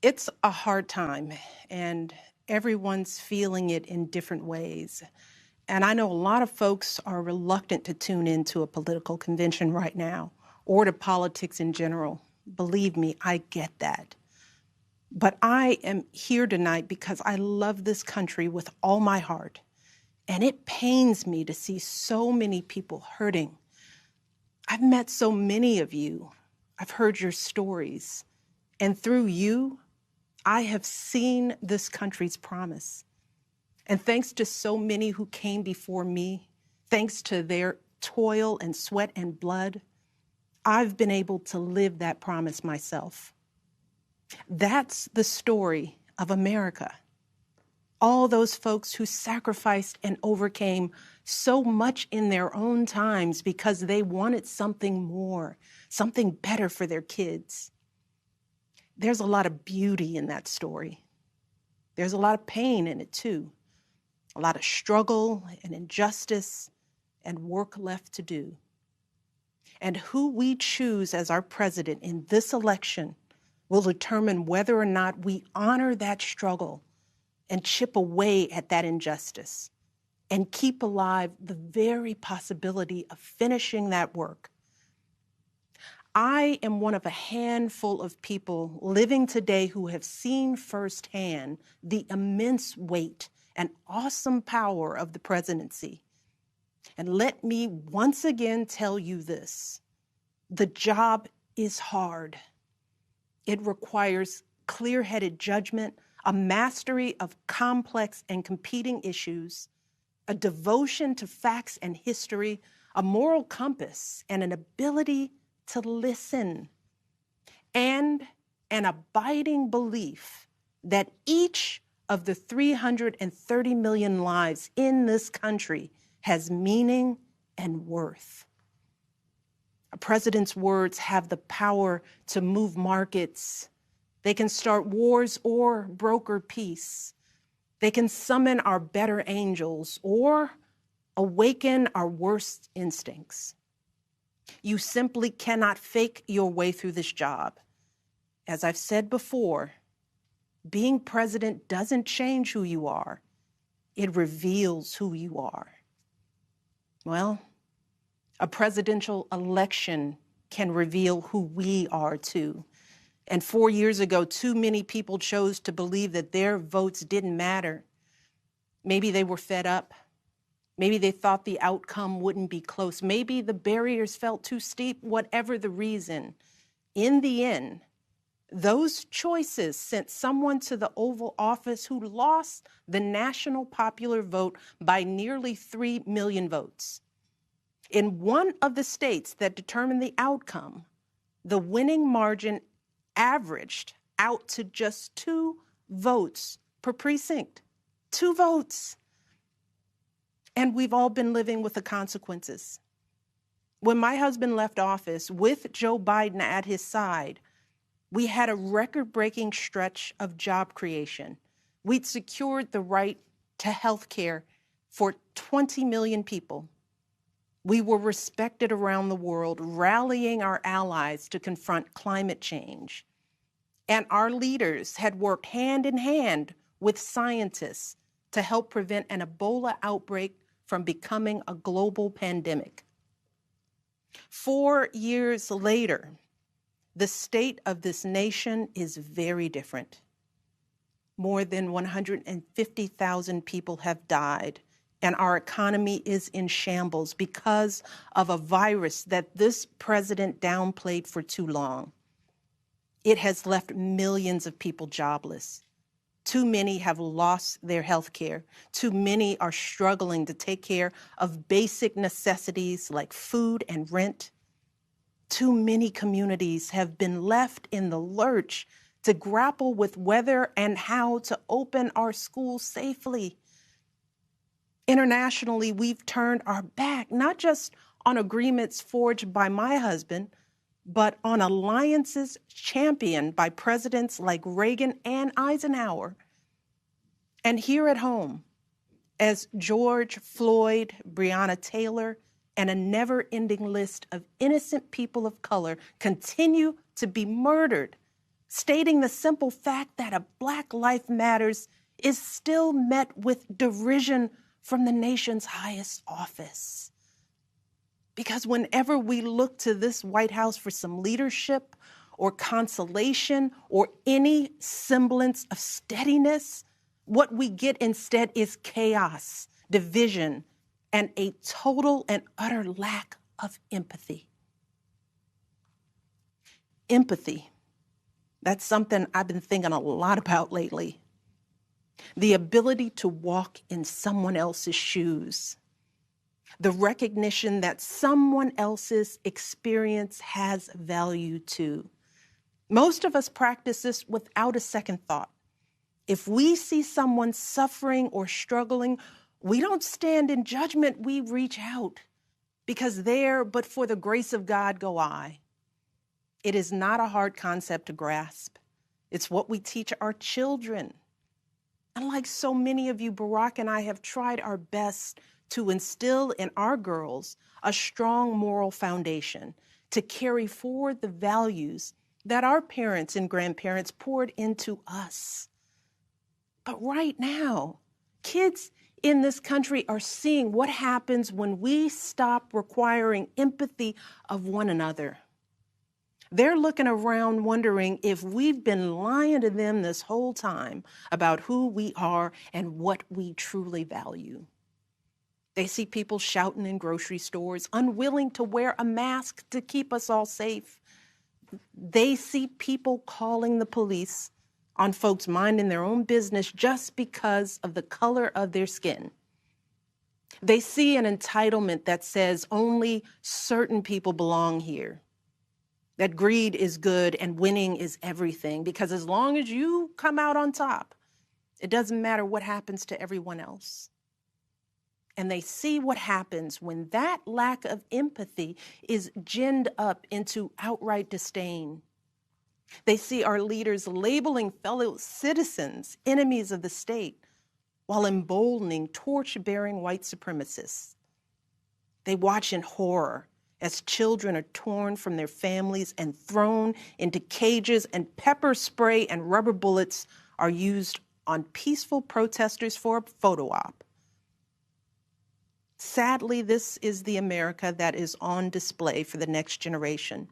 It's a hard time, and everyone's feeling it in different ways. And I know a lot of folks are reluctant to tune into a political convention right now or to politics in general. Believe me, I get that. But I am here tonight because I love this country with all my heart. And it pains me to see so many people hurting. I've met so many of you. I've heard your stories. And through you, I have seen this country's promise. And thanks to so many who came before me, thanks to their toil and sweat and blood, I've been able to live that promise myself. That's the story of America. All those folks who sacrificed and overcame so much in their own times because they wanted something more, something better for their kids. There's a lot of beauty in that story. There's a lot of pain in it too. A lot of struggle and injustice and work left to do. And who we choose as our president in this election will determine whether or not we honor that struggle and chip away at that injustice and keep alive the very possibility of finishing that work. I am one of a handful of people living today who have seen firsthand the immense weight and awesome power of the presidency. And let me once again tell you this: the job is hard. It requires clear-headed judgment, a mastery of complex and competing issues, a devotion to facts and history, a moral compass, and an ability to listen, and an abiding belief that each of the 330 million lives in this country has meaning and worth. A president's words have the power to move markets. They can start wars or broker peace. They can summon our better angels or awaken our worst instincts. You simply cannot fake your way through this job. As I've said before, being president doesn't change who you are. It reveals who you are. Well, a presidential election can reveal who we are too. And 4 years ago, too many people chose to believe that their votes didn't matter. Maybe they were fed up. Maybe they thought the outcome wouldn't be close. Maybe the barriers felt too steep, whatever the reason. In the end, those choices sent someone to the Oval Office who lost the national popular vote by nearly 3 million votes. In one of the states that determined the outcome, the winning margin averaged out to just 2 votes per precinct. 2 votes. And we've all been living with the consequences. When my husband left office with Joe Biden at his side, we had a record-breaking stretch of job creation. We'd secured the right to health care for 20 million people. We were respected around the world, rallying our allies to confront climate change. And our leaders had worked hand in hand with scientists to help prevent an Ebola outbreak from becoming a global pandemic. 4 years later, the state of this nation is very different. More than 150,000 people have died, and our economy is in shambles because of a virus that this president downplayed for too long. It has left millions of people jobless. Too many have lost their health care. Too many are struggling to take care of basic necessities like food and rent. Too many communities have been left in the lurch to grapple with whether and how to open our schools safely. Internationally, we've turned our back, not just on agreements forged by my husband, but on alliances championed by presidents like Reagan and Eisenhower. And here at home, as George Floyd, Breonna Taylor, and a never-ending list of innocent people of color continue to be murdered, stating the simple fact that a Black life matters is still met with derision from the nation's highest office. Because whenever we look to this White House for some leadership or consolation or any semblance of steadiness, what we get instead is chaos, division, and a total and utter lack of empathy. Empathy. That's something I've been thinking a lot about lately. The ability to walk in someone else's shoes. The recognition that someone else's experience has value too. Most of us practice this without a second thought. If we see someone suffering or struggling, we don't stand in judgment, we reach out. Because there, but for the grace of God, go I. It is not a hard concept to grasp. It's what we teach our children. And like so many of you, Barack and I have tried our best to instill in our girls a strong moral foundation to carry forward the values that our parents and grandparents poured into us. But right now, kids in this country are seeing what happens when we stop requiring empathy of one another. They're looking around wondering if we've been lying to them this whole time about who we are and what we truly value. They see people shouting in grocery stores, unwilling to wear a mask to keep us all safe. They see people calling the police on folks minding their own business just because of the color of their skin. They see an entitlement that says only certain people belong here. That greed is good and winning is everything, because as long as you come out on top, it doesn't matter what happens to everyone else. And they see what happens when that lack of empathy is ginned up into outright disdain. They see our leaders labeling fellow citizens enemies of the state while emboldening torch-bearing white supremacists. They watch in horror as children are torn from their families and thrown into cages, and pepper spray and rubber bullets are used on peaceful protesters for a photo op. Sadly, this is the America that is on display for the next generation.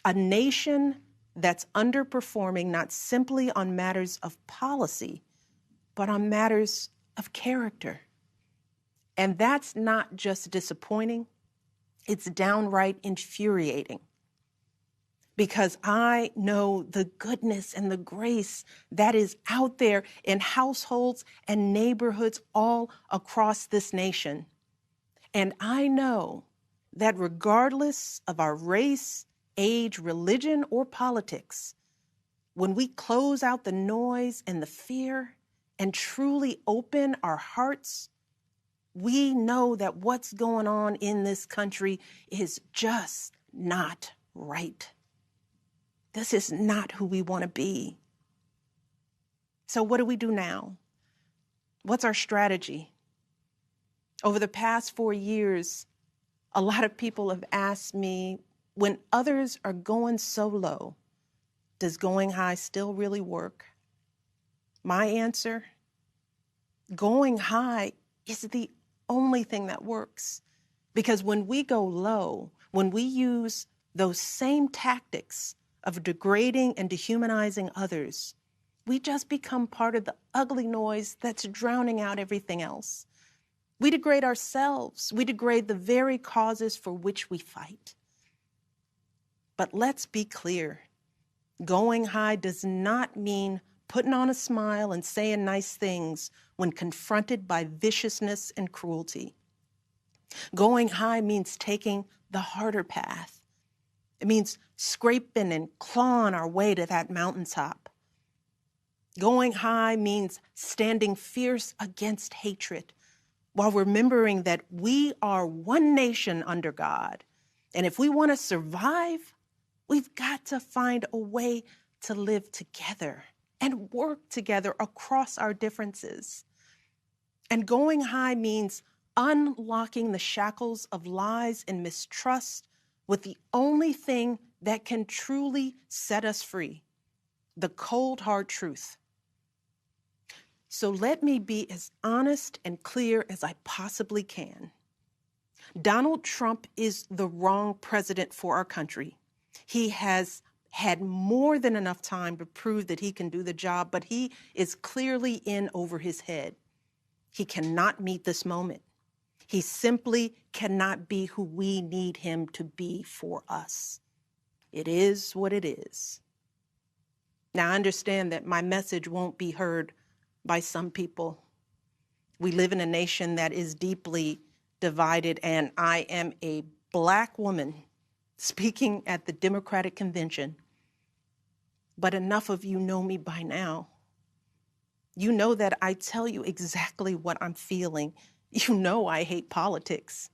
A nation that's underperforming not simply on matters of policy, but on matters of character. And that's not just disappointing, it's downright infuriating. Because I know the goodness and the grace that is out there in households and neighborhoods all across this nation. And I know that regardless of our race, age, religion, or politics, when we close out the noise and the fear and truly open our hearts, we know that what's going on in this country is just not right. This is not who we want to be. So what do we do now? What's our strategy? Over the past 4 years, a lot of people have asked me, when others are going so low, does going high still really work? My answer, going high is the only thing that works. Because when we go low, when we use those same tactics of degrading and dehumanizing others, we just become part of the ugly noise that's drowning out everything else. We degrade ourselves. We degrade the very causes for which we fight. But let's be clear. Going high does not mean putting on a smile and saying nice things when confronted by viciousness and cruelty. Going high means taking the harder path. It means scraping and clawing our way to that mountaintop. Going high means standing fierce against hatred while remembering that we are one nation under God. And if we want to survive, we've got to find a way to live together and work together across our differences. And going high means unlocking the shackles of lies and mistrust with the only thing that can truly set us free, the cold, hard truth. So let me be as honest and clear as I possibly can. Donald Trump is the wrong president for our country. He has had more than enough time to prove that he can do the job, but he is clearly in over his head. He cannot meet this moment. He simply cannot be who we need him to be for us. It is what it is. Now, I understand that my message won't be heard by some people. We live in a nation that is deeply divided, and I am a Black woman speaking at the Democratic Convention. But enough of you know me by now. You know that I tell you exactly what I'm feeling. You know I hate politics,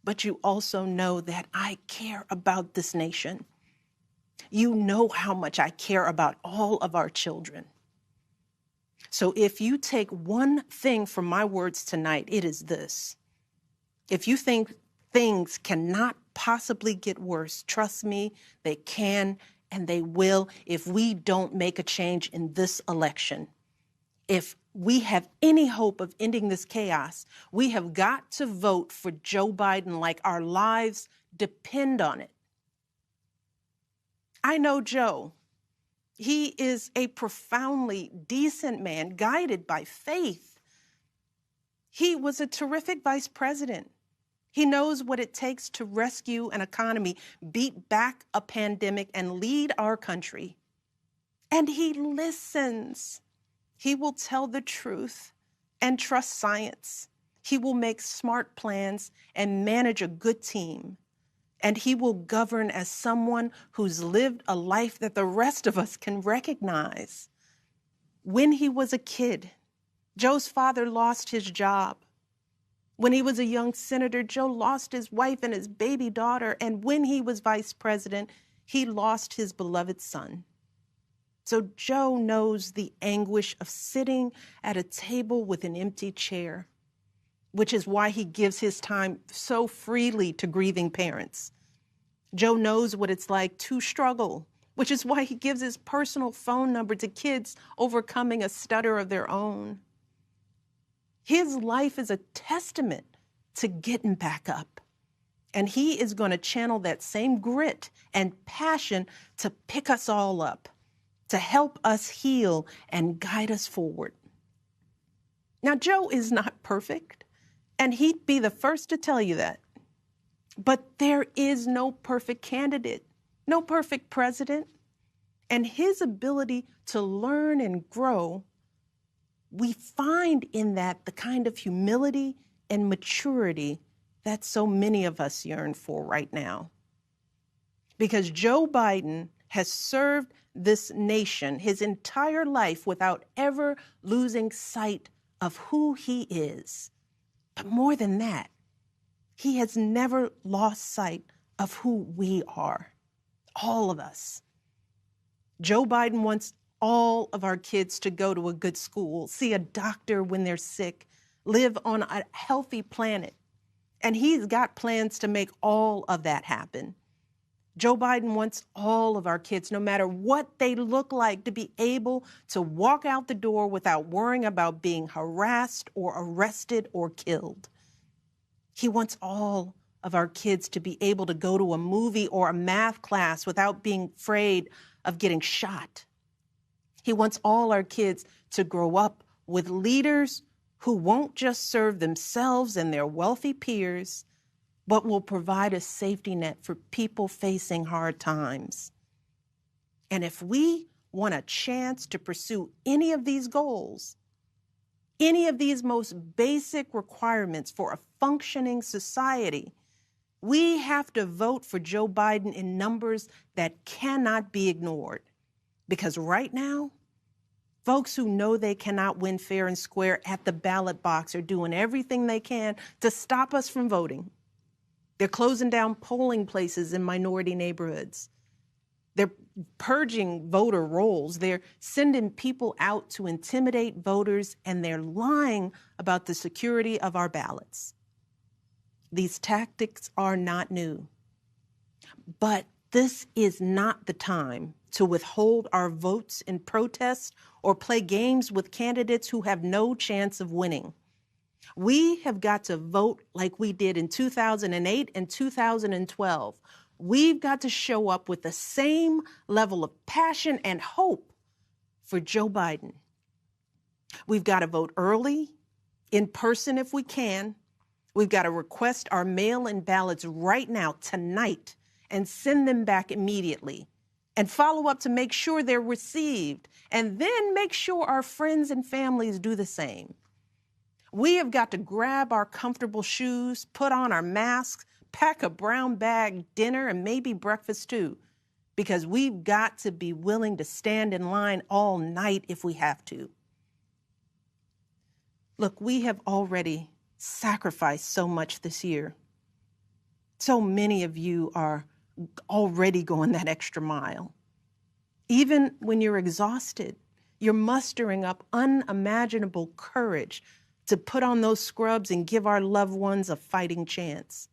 but you also know that I care about this nation. You know how much I care about all of our children. So if you take one thing from my words tonight, it is this. If you think things cannot possibly get worse, trust me, they can and they will if we don't make a change in this election. If we have any hope of ending this chaos, we have got to vote for Joe Biden like our lives depend on it. I know Joe. He is a profoundly decent man, guided by faith. He was a terrific vice president. He knows what it takes to rescue an economy, beat back a pandemic, and lead our country. And he listens. He will tell the truth and trust science. He will make smart plans and manage a good team. And he will govern as someone who's lived a life that the rest of us can recognize. When he was a kid, Joe's father lost his job. When he was a young senator, Joe lost his wife and his baby daughter. And when he was vice president, he lost his beloved son. So Joe knows the anguish of sitting at a table with an empty chair, which is why he gives his time so freely to grieving parents. Joe knows what it's like to struggle, which is why he gives his personal phone number to kids overcoming a stutter of their own. His life is a testament to getting back up. And he is going to channel that same grit and passion to pick us all up, to help us heal and guide us forward. Now, Joe is not perfect, and he'd be the first to tell you that. But there is no perfect candidate, no perfect president. And his ability to learn and grow, we find in that the kind of humility and maturity that so many of us yearn for right now. Because Joe Biden has served this nation his entire life without ever losing sight of who he is. But more than that, he has never lost sight of who we are, all of us. Joe Biden wants all of our kids to go to a good school, see a doctor when they're sick, live on a healthy planet. And he's got plans to make all of that happen. Joe Biden wants all of our kids, no matter what they look like, to be able to walk out the door without worrying about being harassed or arrested or killed. He wants all of our kids to be able to go to a movie or a math class without being afraid of getting shot. He wants all our kids to grow up with leaders who won't just serve themselves and their wealthy peers, but will provide a safety net for people facing hard times. And if we want a chance to pursue any of these goals, any of these most basic requirements for a functioning society, we have to vote for Joe Biden in numbers that cannot be ignored. Because right now, folks who know they cannot win fair and square at the ballot box are doing everything they can to stop us from voting. They're closing down polling places in minority neighborhoods. They're purging voter rolls. They're sending people out to intimidate voters, and they're lying about the security of our ballots. These tactics are not new. But this is not the time to withhold our votes in protest or play games with candidates who have no chance of winning. We have got to vote like we did in 2008 and 2012. We've got to show up with the same level of passion and hope for Joe Biden. We've got to vote early, in person if we can. We've got to request our mail-in ballots right now, tonight, and send them back immediately. And follow up to make sure they're received. And then make sure our friends and families do the same. We have got to grab our comfortable shoes, put on our masks, pack a brown bag dinner, and maybe breakfast too, because we've got to be willing to stand in line all night if we have to. Look, we have already sacrificed so much this year. So many of you are already going that extra mile. Even when you're exhausted, you're mustering up unimaginable courage to put on those scrubs and give our loved ones a fighting chance.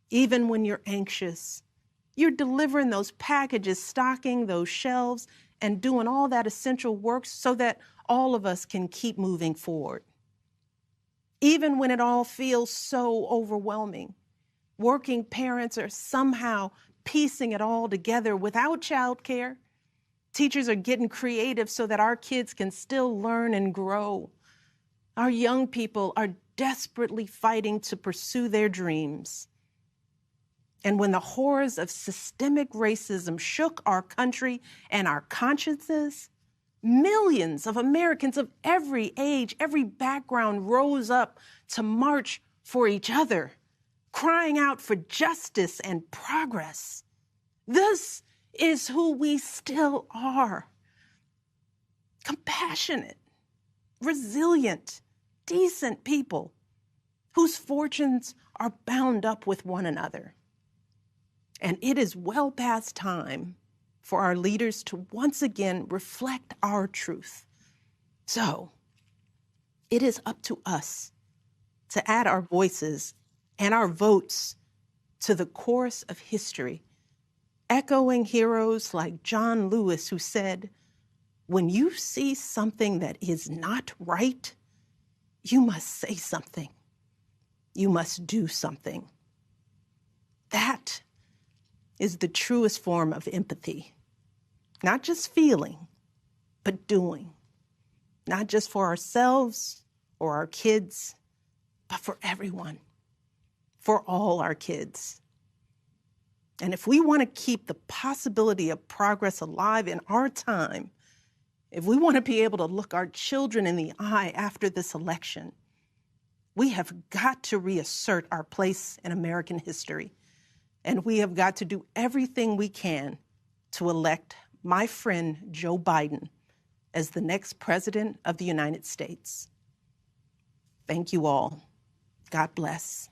Even when you're anxious, you're delivering those packages, stocking those shelves, and doing all that essential work so that all of us can keep moving forward. Even when it all feels so overwhelming, working parents are somehow piecing it all together without childcare. Teachers are getting creative so that our kids can still learn and grow. Our young people are desperately fighting to pursue their dreams. And when the horrors of systemic racism shook our country and our consciences, millions of Americans of every age, every background rose up to march for each other, crying out for justice and progress. This is who we still are. Compassionate, resilient, decent people whose fortunes are bound up with one another. And it is well past time for our leaders to once again reflect our truth. So it is up to us to add our voices and our votes to the chorus of history, echoing heroes like John Lewis, who said, "When you see something that is not right, you must say something. You must do something." That is the truest form of empathy. Not just feeling, but doing. Not just for ourselves or our kids, but for everyone, for all our kids. And if we want to keep the possibility of progress alive in our time, if we want to be able to look our children in the eye after this election, we have got to reassert our place in American history. And we have got to do everything we can to elect my friend Joe Biden as the next president of the United States. Thank you all. God bless.